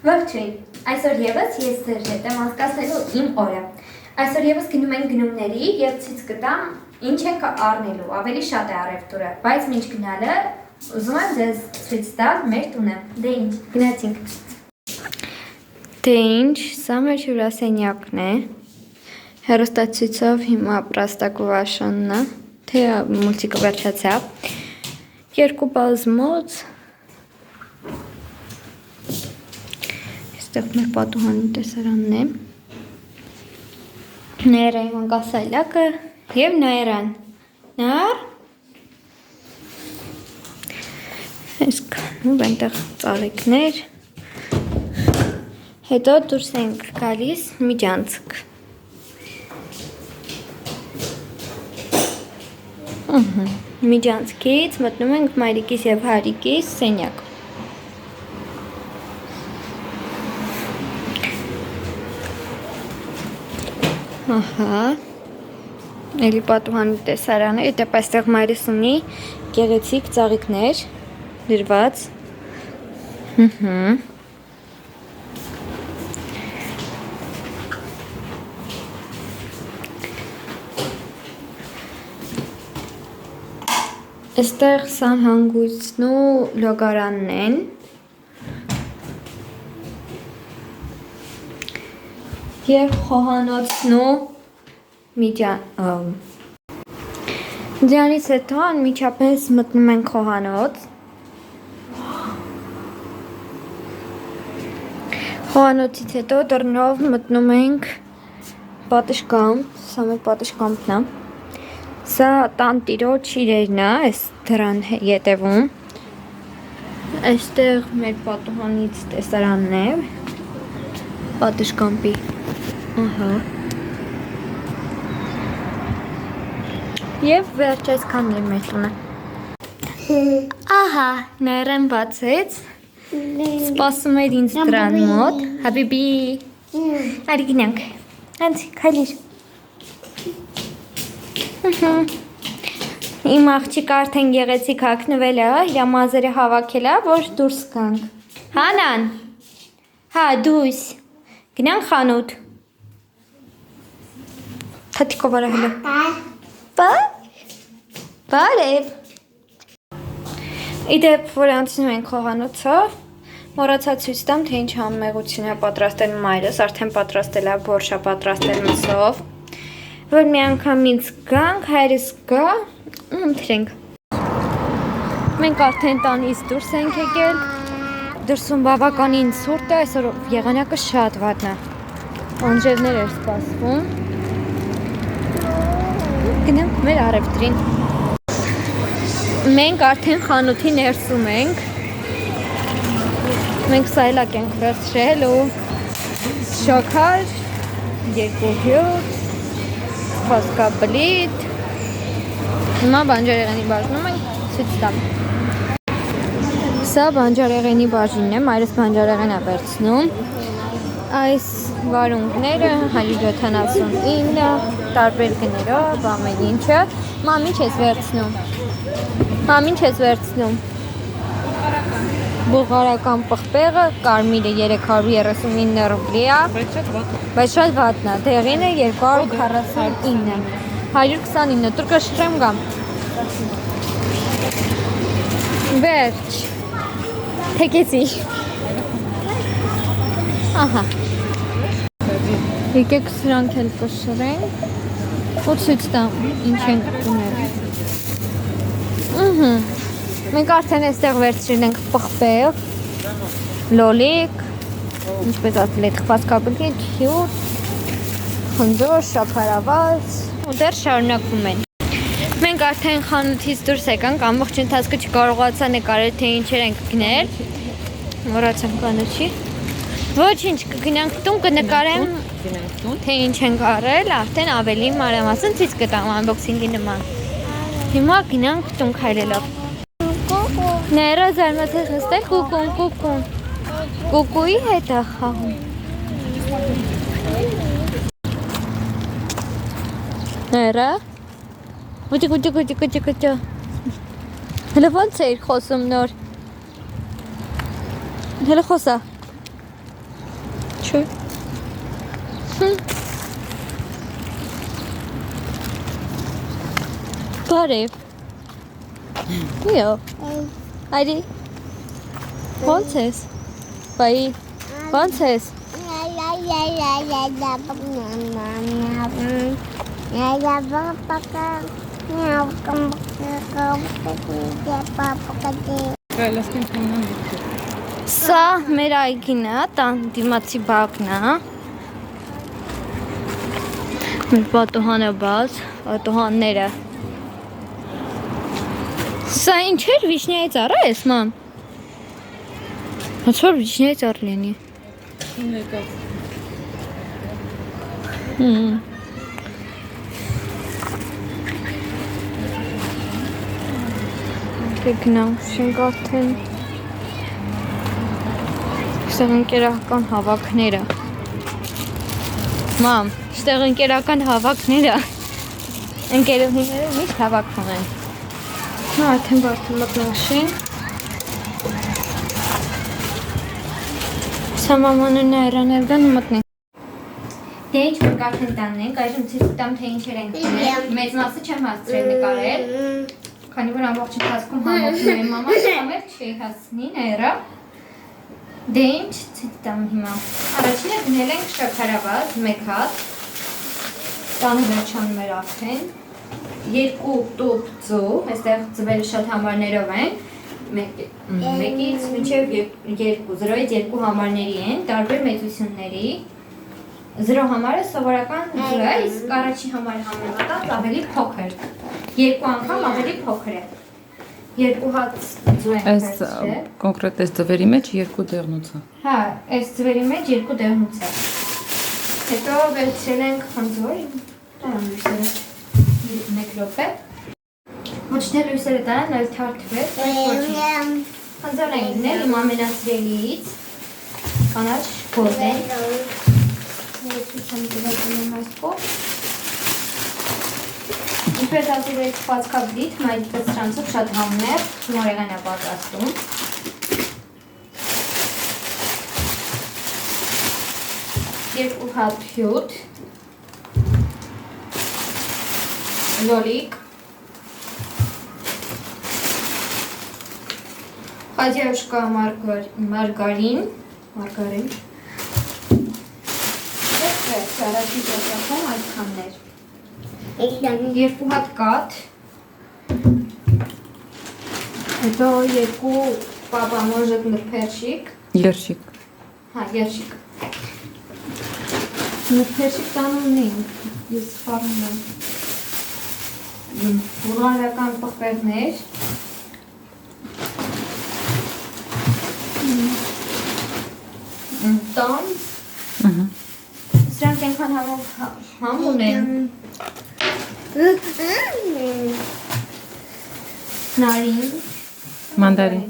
Ողջույն, այսօր եւս ես ձեր հետ եմ անցկացնելու իմ օրը։ Այսօր եւս գնում ենք գնումների եւ ցույց կտամ ինչ ենք առնելու, ավելի շատ է առևտուրը, բայց մինչ գնալը ուզում եմ ձեզ ցույց տալ մեր տունը։ Դե ինչ, գնացինք։ Դե ինչ, սա մեր հյուրասենյակն է։ Հեռուստացույցով հիմա պրաստակուվաշանն է, թե մուլտիկը վերջացավ։ Երկու բազմոց Այստեղ մեր պատուհանի տեսարանն է, Նաիրայի մանկասայլակը և Նաիրան, նար, այսքանով այնտեղ ծաղիկներ, հետո դուրս ենք գալիս միջանցք, միջանցքից մտնում ենք մայրիկիս և հարիկիս սենյակ։ Ահա, էլի պատուհանի տեսարան է, դեպ այստեղ մայրս ունի գեղեցիկ ծաղիկներ դրված։ Այստեղ սա հանգույցն ու լոգարանն են։ Եվ խոհանոցն ու դրանից հետո անմիջապես մտնում ենք խոհանոց։ Խոհանոցից հետո դռնով մտնում ենք պատշգամբ, սա մեր պատշգամբն է։ Սա տանտիրոջ իրերն է, այս դռան ետևում։ Այստեղ մեր պատուհանից տեսարանն է, պատշգամբի։ Ահա։ Եվ վերջ այսքանն է մեր տունը։ Ահա, Նաիրան բացեց, սպասում էր ինձ դռան մոտ, հաբիբի, արի գնանք, անցի, քայլիր։ Իմ աղջիկը արդեն գեղեցիկ հագնվել է, իր մազերը հավաքել է, որ դուրս գանք։ Հանան, հա, դույս, գնանք խանութ։ Թաթիկով արա հելը։ Բարև։ Իդեպ, որ անցնում ենք խոհանոցով, մոռացա ցույց տամ, թե ինչ համեղություն է պատրաստել մայրս, արդեն պատրաստել է բորշ է պատրաստել մսով, որ մի անգամից գանք, հայրս գա, ընթրենք։ Մենք արդեն տանից դուրս ենք եկել, դրսում բավականին ցուրտ է, այսօր եղանակը շատ վատն է, անջևներ էր սպասվում։ Գնանք մեր առևտրին։ Մենք արդեն խանութի ներսում ենք։ Մենք սայլակ ենք վերցրել ու շաքար, երկու հյութ, սպասկաբլիթ։ Հիմա բանջարեղենի բաժնում ենք, ցույց տամ։ Սա բանջարեղենի բաժինն է, մայրս բանջարեղեն է վերցնում։ Այս վարունգները 179, տարբեր գներով, ամեն ինչը։ Մամ, ինչ ես վերցնում։ Մամ, ինչ ես վերցնում։ Բուլղարական պղպեղը, կարմիրը 339 ռուբլի է, բայց շատ վատն է, դեղինը 249, 129, տուր կշռեմ գամ։ Վերջ, թեկեցի։ Ահա։ Եկեք սրանք էլ կշռենք, ու ցույց տամ ինչ ենք ունել։ Մենք արդեն այստեղ վերցրել ենք պղպեղ, լոլիկ, ինչպես ասել եք, սպասկաբլիթ, հյութ, խնձոր, շաքարավազ, ու դեռ շարունակվում են։ Մենք արդեն խանութից դուրս եկանք, ամբողջ ընթացքը չկարողացա նկարել, թե ինչեր ենք գնել, մոռացանք կանոչի։ Ոչինչ, կգնանք տուն, կնկարեմ, թե ինչ ենք առել, արդեն ավելի մանրամասն ցույց կտամ unboxing-ի նման։ Հիմա գնանք տուն քայլելով։ Նայրա զարմացած նստել կուկուն, կուկուն։ Կուկուի հետ է խաղում։ Նայրա։ Ուտի։ Հələ ոնց էիր խոսում նոր։ Հələ խոսա։ Չէ։ Բարև։ Իո։ Այդի։ Ոնց ես։ Բայ։ Ոնց ես։ Սա մեր այգին է, տան դիմացի բակն է։ Մեր պատուհանը բաց, պատուհանները։ Սա ինչ էր, վիշնյայի ծառ է ես, մամ։ Ոնց որ վիշնյայի ծառ լինի։ Գնանք շենք արդեն։ Այստեղ ընկերական հավաքները։ Մամ, այստեղ ընկերական հավաքները։ Ընկերուհիները միշտ հավաքվում են։ Հա, արդեն բարդում մտնենք շենք։ Սա մամանը նայրանել գան ու մտնենք։ Դե ինչ որ արդեն տանն ենք, այժմ ցույց տամ թե ինչեր ենք տանել։ Մեծ մասը չեմ հասցրել նկարել։ Քանի որ ամբողջ ընթացքում համոզում եմ մաման, ամեն չի հասնի նայրա։ Դե ինչ ցույց տամ հիմա։ Առաջինը գնել ենք շաքարավազ 1 հատ։ Տանը վերջանում էր արդեն։ 2 տուփ ձու, այստեղ ձվերը շատ համարներով են, 1-ից մինչև 2, 0-ից 2 համարների են, տարբեր մեծությունների, 0 համարը սովորական ձու է, իսկ առաջի համարը համեմատած ավելի փոքր, 2 անգամ ավելի փոքր է, 2 հատ ձու են վերցրել։ Կոնկրետ այս ձվերի մեջ 2 դեղնուց է։ Հա, այս ձվերի մեջ 2 դեղնուց է։ Հետո վերցրել ենք խնձոր, տարան լույսերը։ 1 րոպե։ Ոչ թե լույսերը տան, այլ թարթվեց։ Խնձոր ենք դնել իմ ամենասիրելիից։ Կանաչ գորգեն։ Ինչպես ասել եք պացկաբդիթ, մայդպես շանցով շատ համներ, նորեղեն է պատրաստում։ Երկու հատ հյութ, լոլիկ, խաձյաշկա մարգարին, առաջի ծոցախում այդքաններ, 2 հատ կաթ, հետո 2 պապամոժետ նրբերշիկ, հա, երշիկ, նրբերշիկ տանում նենք, ես խարում եմ, բուլղարական պղպեղներ, տան, սրանք ենքան համուն են, նարին, մանդարին,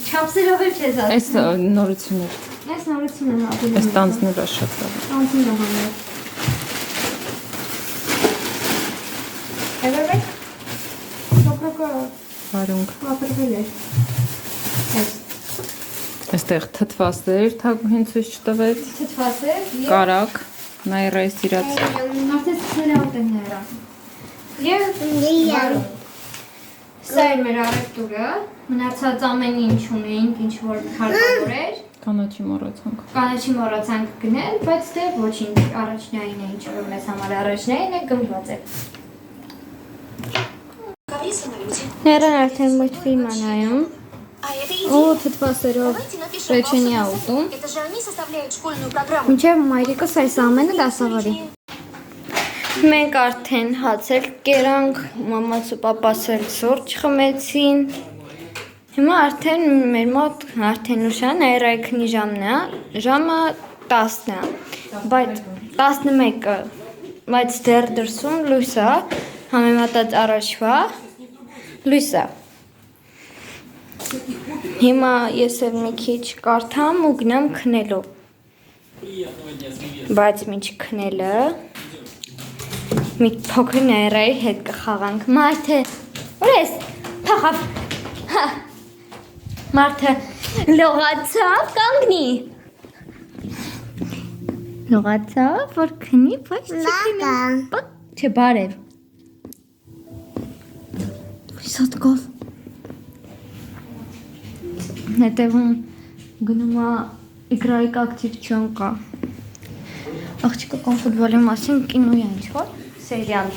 չապսերով էլ չեզ ասում։ Այս նորություններ։ Այս նորությունն ապիլում Այս տանձները շատ լավ։ տանձին նահաներ։ Էվերվեք, շոկրոկը Հարունգ։ ապրվել էր։ Այստեղ թթվասեր թագուհին ցույց չտվեց։ Թթվասեր և Կարակ, նայրայի սիրած։ արդեն սկսել է ուտենները։ Եվ սա էր մեր առևտուրը, մնացած ամեն ինչ ունենք, ինչ որ հարկավոր էր։ Կանաչի մոռացանք։ Կանաչի մոռացանք գնել, բայց դե ոչինչ, առաջնային է, ինչ որ մեզ համար առաջնային է, գմված է։ Ներան արդեն մուլտֆիլմ է նայում։ Ու թթվասերով ռեչենի է ուտում։ Մինչև մայրիկս այս ամենը դասավարի։ Մենք արդեն հացել կերանք, մամաց ու պապաս էլ սուրճ խմեցին։ Հիմա արդեն մեր մոտ արդեն ուշ է, նայրայքնի ժամն է, ժամը 10-ն է, բայց 11-ը, բայց դեռ դրսում լույս է, համեմատած առաջվա լույս է։ Հիմա ես էլ մի քիչ կարդամ ու գնամ քնելու։ Բայց մինչ քնելը մի փոքր նայրայի հետ կխաղանք։ Մարդը, ուր ես, փախավ։ Մարդը լողացավ, կանգնի։ Թողացավ, որ քնի, բայց չքնի։ Չէ, բարև։ Սատկով։ Հետևում գնում է իգրայիկ ակտիվ կա։ Աղջիկը կան ֆուտբոլի մասին կինո է ինչ-որ, սերիալ։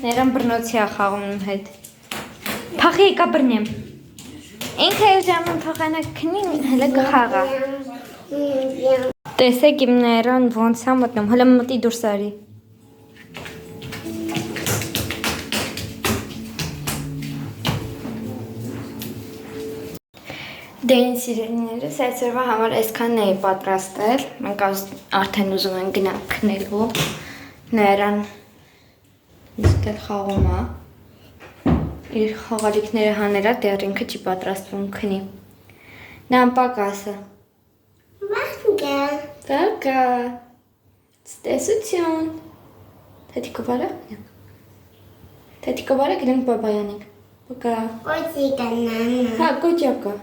Ներան բռնոցի է խաղում իմ հետ։ Փախի եկա բռնեմ։ Ինքը ժաման փոխանակ քնի, հələ կխաղա։ Տեսեք իմ ներան ոնց է մտնում, հələ մտի դուրս արի։ Դե ինձ սիրելիներս, այսօրվա համար այսքանն էի պատրաստել, մենք արդեն ուզում ենք գնանք քնելու, ներան իսկ էլ խաղում է, իր խաղալիքները հանելա, դեռ ինքը չի պատրաստվում քնի, նան պակասը, բակա, ստեսություն, թետիկը բարը, գնանք բաբայանենք, բակա, հա, կոճակը,